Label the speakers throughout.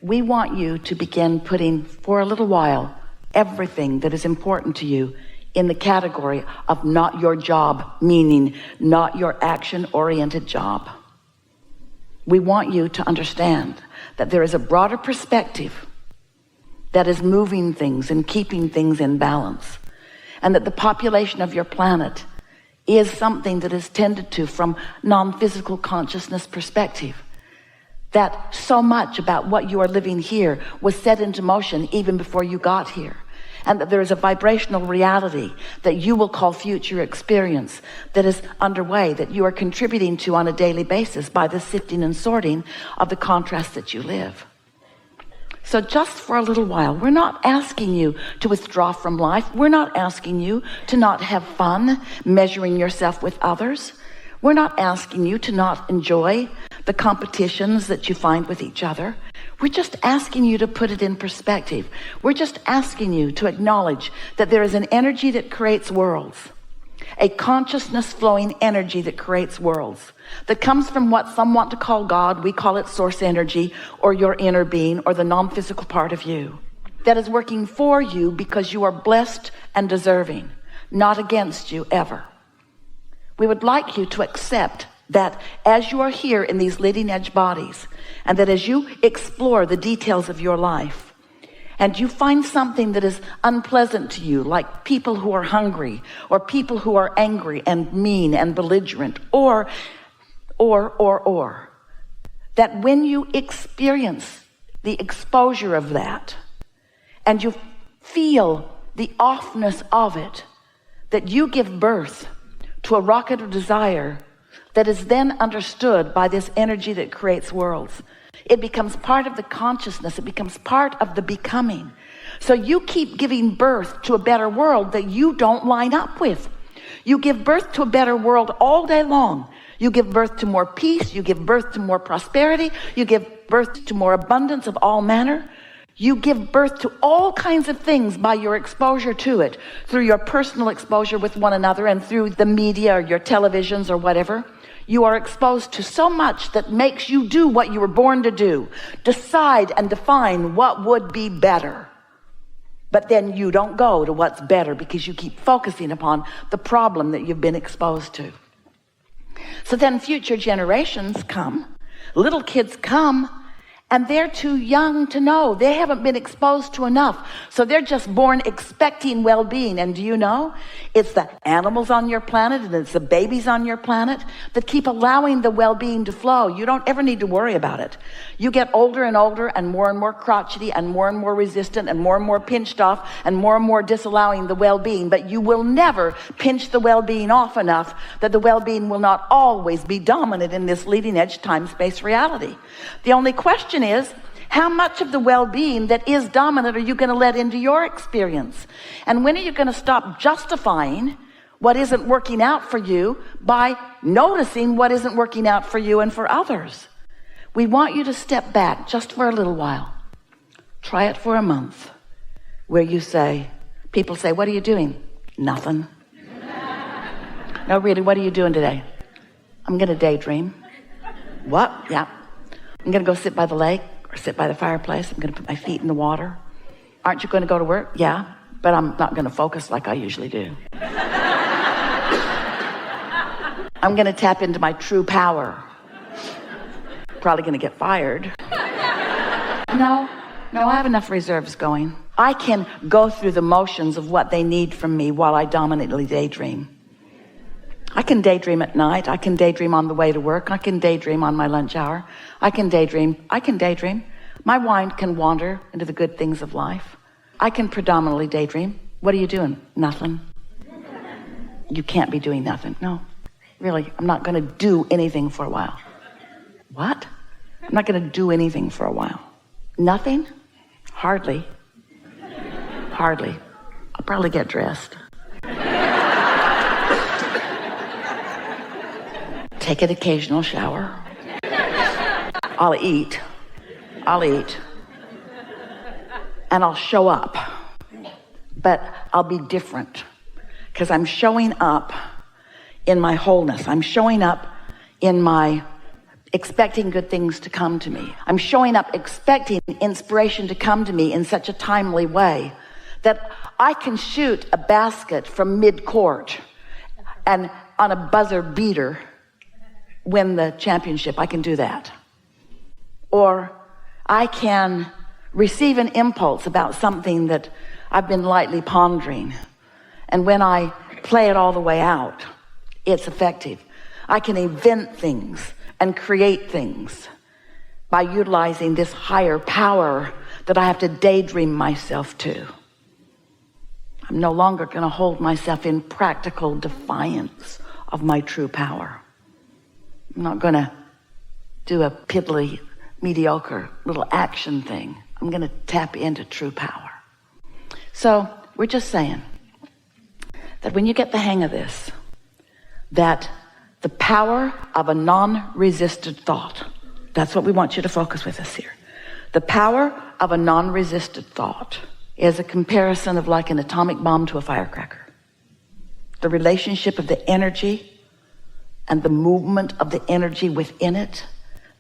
Speaker 1: We want you to begin putting, for a little while, everything that is important to you in the category of not your job, meaning not your action-oriented job. We want you to understand that there is a broader perspective that is moving things and keeping things in balance, and that the population of your planet is something that is tended to from non-physical consciousness perspective. That so much about what you are living here was set into motion even before you got here. And that there is a vibrational reality that you will call future experience that is underway, that you are contributing to on a daily basis by the sifting and sorting of the contrasts that you live. So just for a little while, we're not asking you to withdraw from life. We're not asking you to not have fun measuring yourself with others. We're not asking you to not enjoy the competitions that you find with each other. We're just asking you to put it in perspective. We're just asking you to acknowledge that there is an energy that creates worlds, a consciousness flowing energy that creates worlds, that comes from what some want to call God. We call it source energy, or your inner being, or the non-physical part of you, that is working for you because you are blessed and deserving, not against you ever. We would like you to accept that as you are here in these leading edge bodies, and that as you explore the details of your life, and you find something that is unpleasant to you, like people who are hungry, or people who are angry and mean and belligerent, or, that when you experience the exposure of that, and you feel the offness of it, that you give birth to a rocket of desire that is then understood by this energy that creates worlds. It becomes part of the consciousness. It becomes part of the becoming. So you keep giving birth to a better world that you don't line up with. You give birth to a better world all day long. You give birth to more peace. You give birth to more prosperity. You give birth to more abundance of all manner. You give birth to all kinds of things by your exposure to it, through your personal exposure with one another and through the media or your televisions or whatever. You are exposed to so much that makes you do what you were born to do. Decide and define what would be better. But then you don't go to what's better because you keep focusing upon the problem that you've been exposed to. So then future generations come, little kids come, and they're too young to know. They haven't been exposed to enough. So they're just born expecting well-being. And do you know, it's the animals on your planet and it's the babies on your planet that keep allowing the well-being to flow. You don't ever need to worry about it. You get older and older and more crotchety and more resistant and more pinched off and more disallowing the well-being. But you will never pinch the well-being off enough that the well-being will not always be dominant in this leading edge time-space reality. The only question is, how much of the well-being that is dominant are you going to let into your experience? And when are you going to stop justifying what isn't working out for you by noticing what isn't working out for you and for others? We want you to step back just for a little while. Try it for a month, where you say, people say, what are you doing? Nothing. No, really, what are you doing today? I'm going to daydream. What? Yeah. I'm going to go sit by the lake or sit by the fireplace. I'm going to put my feet in the water. Aren't you going to go to work? Yeah, but I'm not going to focus like I usually do. I'm going to tap into my true power. Probably going to get fired. No, I have enough reserves going. I can go through the motions of what they need from me while I dominantly daydream. I can daydream at night. I can daydream on the way to work. I can daydream on my lunch hour. I can daydream. My mind can wander into the good things of life. I can predominantly daydream. What are you doing? Nothing. You can't be doing nothing. No, really, I'm not going to do anything for a while. What? I'm not going to do anything for a while. Nothing? Hardly. I'll probably get dressed. Take an occasional shower. I'll eat. And I'll show up. But I'll be different. Because I'm showing up in my wholeness. I'm showing up in my expecting good things to come to me. I'm showing up expecting inspiration to come to me in such a timely way that I can shoot a basket from mid-court and on a buzzer beater win the championship. I can do that. Or I can receive an impulse about something that I've been lightly pondering, and when I play it all the way out, it's effective. I can invent things and create things by utilizing this higher power that I have to daydream myself to. I'm no longer going to hold myself in practical defiance of my true power. I'm not going to do a piddly, mediocre little action thing. I'm going to tap into true power. So we're just saying that when you get the hang of this, that the power of a non-resisted thought, that's what we want you to focus with us here. The power of a non-resisted thought is a comparison of like an atomic bomb to a firecracker. The relationship of the energy and the movement of the energy within it,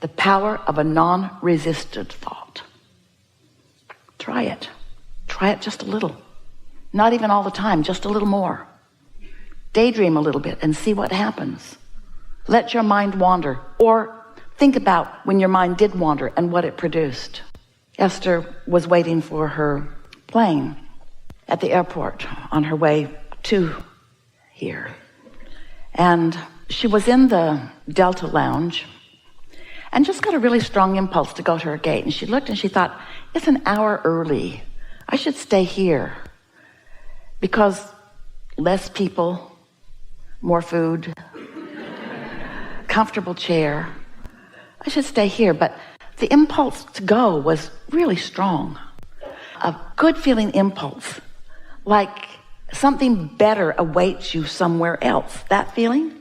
Speaker 1: the power of a non-resisted thought. Try it. Try it just a little. Not even all the time, just a little more. Daydream a little bit and see what happens. Let your mind wander, or think about when your mind did wander and what it produced. Esther was waiting for her plane at the airport on her way to here. And she was in the Delta Lounge and just got a really strong impulse to go to her gate. And she looked and she thought, it's an hour early. I should stay here because less people, more food, comfortable chair. I should stay here. But the impulse to go was really strong. A good feeling impulse, like something better awaits you somewhere else. That feeling?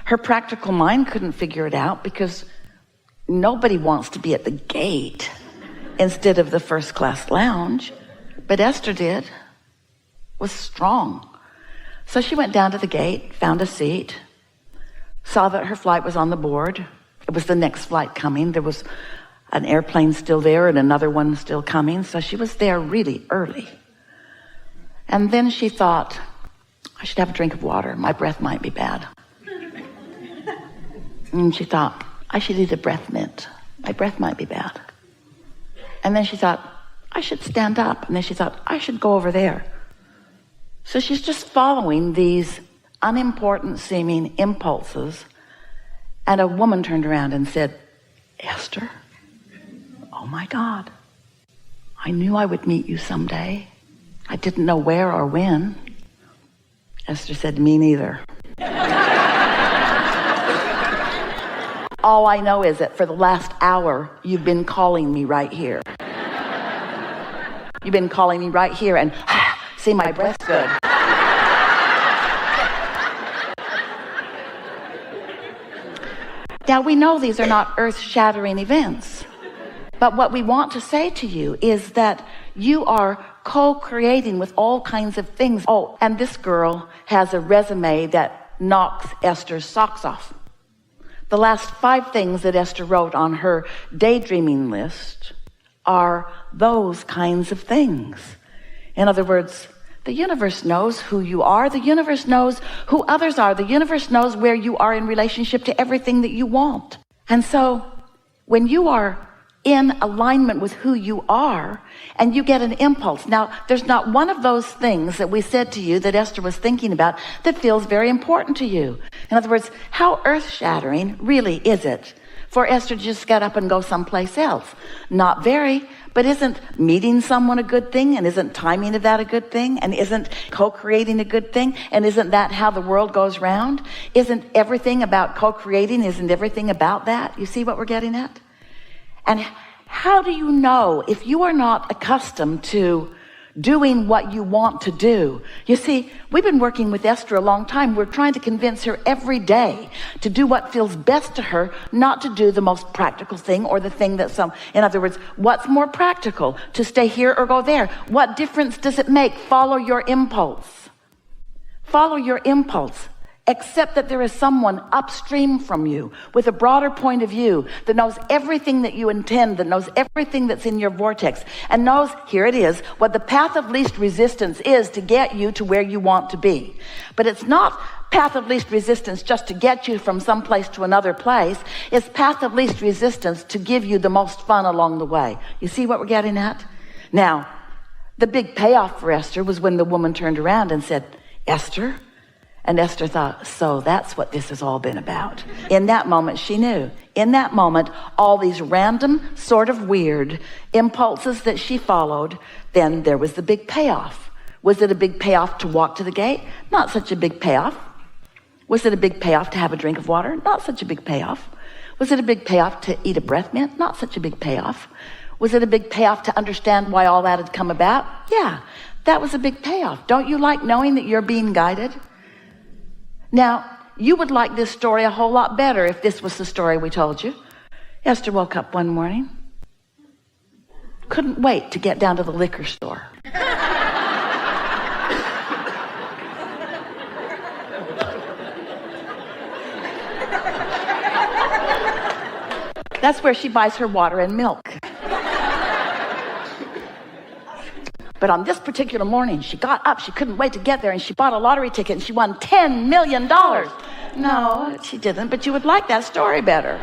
Speaker 1: Her practical mind couldn't figure it out because nobody wants to be at the gate instead of the first class lounge. But Esther did, was strong. So she went down to the gate, found a seat, saw that her flight was on the board. It was the next flight coming. There was an airplane still there and another one still coming. So she was there really early. And then she thought, I should have a drink of water. My breath might be bad. And she thought, I should eat a breath mint. My breath might be bad. And then she thought, I should stand up. And then she thought, I should go over there. So she's just following these unimportant seeming impulses. And a woman turned around and said, Esther, oh my God, I knew I would meet you someday. I didn't know where or when. Esther said, me neither. All I know is that for the last hour, you've been calling me right here. You've been calling me right here and see, my breath's good. Now we know these are not earth-shattering events, but what we want to say to you is that you are co-creating with all kinds of things. Oh, and this girl has a resume that knocks Esther's socks off. The last 5 things that Esther wrote on her daydreaming list are those kinds of things. In other words, the universe knows who you are. The universe knows who others are. The universe knows where you are in relationship to everything that you want. And so when you are in alignment with who you are and you get an impulse. Now, there's not one of those things that we said to you that Esther was thinking about that feels very important to you. In other words, how earth-shattering really is it for Esther to just get up and go someplace else? Not very, but isn't meeting someone a good thing? And isn't timing of that a good thing? And isn't co-creating a good thing? And isn't that how the world goes round? Isn't everything about co-creating? Isn't everything about that? You see what we're getting at? And how do you know if you are not accustomed to doing what you want to do? You see, we've been working with Esther a long time. We're trying to convince her every day to do what feels best to her, not to do the most practical thing or the thing that in other words, what's more practical, to stay here or go there? What difference does it make? Follow your impulse. Follow your impulse. Accept that there is someone upstream from you with a broader point of view that knows everything that you intend, that knows everything that's in your vortex, and knows, here it is, what the path of least resistance is to get you to where you want to be. But it's not path of least resistance just to get you from some place to another place. It's path of least resistance to give you the most fun along the way. You see what we're getting at? Now, the big payoff for Esther was when the woman turned around and said, Esther? And Esther thought, so that's what this has all been about. In that moment, she knew. In that moment, all these random, sort of weird impulses that she followed, then there was the big payoff. Was it a big payoff to walk to the gate? Not such a big payoff. Was it a big payoff to have a drink of water? Not such a big payoff. Was it a big payoff to eat a breath mint? Not such a big payoff. Was it a big payoff to understand why all that had come about? Yeah, that was a big payoff. Don't you like knowing that you're being guided? Now, you would like this story a whole lot better if this was the story we told you. Esther woke up one morning, couldn't wait to get down to the liquor store. That's where she buys her water and milk. But on this particular morning, she got up, she couldn't wait to get there, and she bought a lottery ticket and she won $10 million. No, she didn't, but you would like that story better.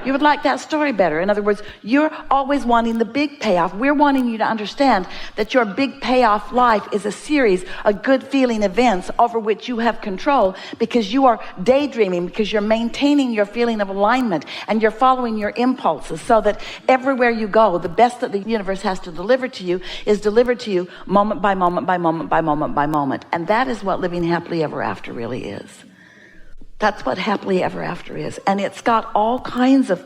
Speaker 1: You would like that story better. In other words, you're always wanting the big payoff. We're wanting you to understand that your big payoff life is a series of good feeling events over which you have control, because you are daydreaming, because you're maintaining your feeling of alignment and you're following your impulses, so that everywhere you go, the best that the universe has to deliver to you is delivered to you moment by moment by moment by moment by moment. And that is what living happily ever after really is. That's what happily ever after is. And it's got all kinds of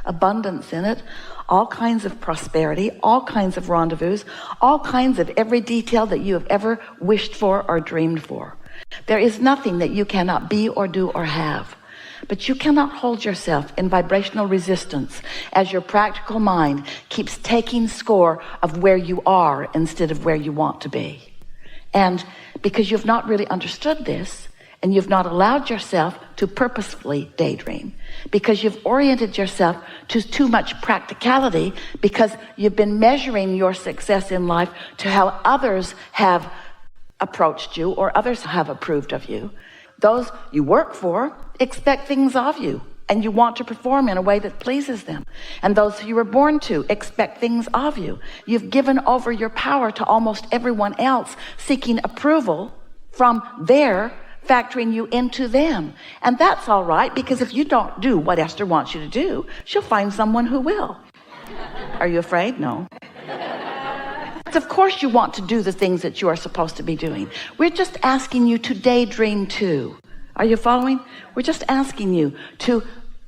Speaker 1: abundance in it, all kinds of prosperity, all kinds of rendezvous, all kinds of every detail that you have ever wished for or dreamed for. There is nothing that you cannot be or do or have. But you cannot hold yourself in vibrational resistance as your practical mind keeps taking score of where you are instead of where you want to be. And because you've not really understood this, and you've not allowed yourself to purposefully daydream, because you've oriented yourself to too much practicality, because you've been measuring your success in life to how others have approached you or others have approved of you. Those you work for expect things of you, and you want to perform in a way that pleases them. And those who you were born to expect things of you. You've given over your power to almost everyone else, seeking approval from their factoring you into them. And that's all right, because if you don't do what Esther wants you to do, she'll find someone who will. Are you afraid? No. Of course you want to do the things that you are supposed to be doing. We're just asking you to daydream too. Are you following? We're just asking you to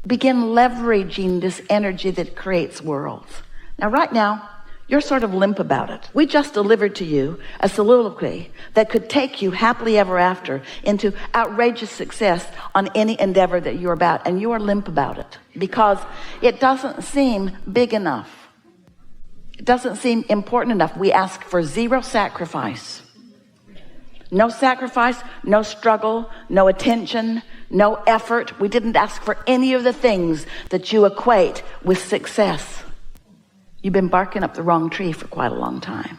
Speaker 1: begin leveraging this energy that creates worlds. Now, right now, you're sort of limp about it. We just delivered to you a soliloquy that could take you happily ever after into outrageous success on any endeavor that you're about, and you are limp about it because it doesn't seem big enough. It doesn't seem important enough. We ask for zero sacrifice. No sacrifice, no struggle, no attention, no effort. We didn't ask for any of the things that you equate with success. You've been barking up the wrong tree for quite a long time.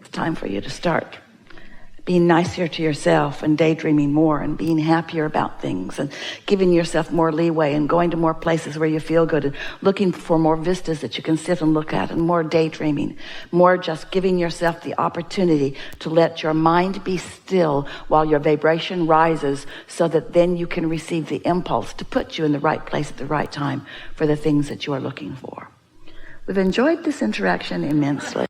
Speaker 1: It's time for you to start being nicer to yourself and daydreaming more and being happier about things and giving yourself more leeway and going to more places where you feel good and looking for more vistas that you can sit and look at, and more daydreaming, more just giving yourself the opportunity to let your mind be still while your vibration rises, so that then you can receive the impulse to put you in the right place at the right time for the things that you are looking for. We've enjoyed this interaction immensely.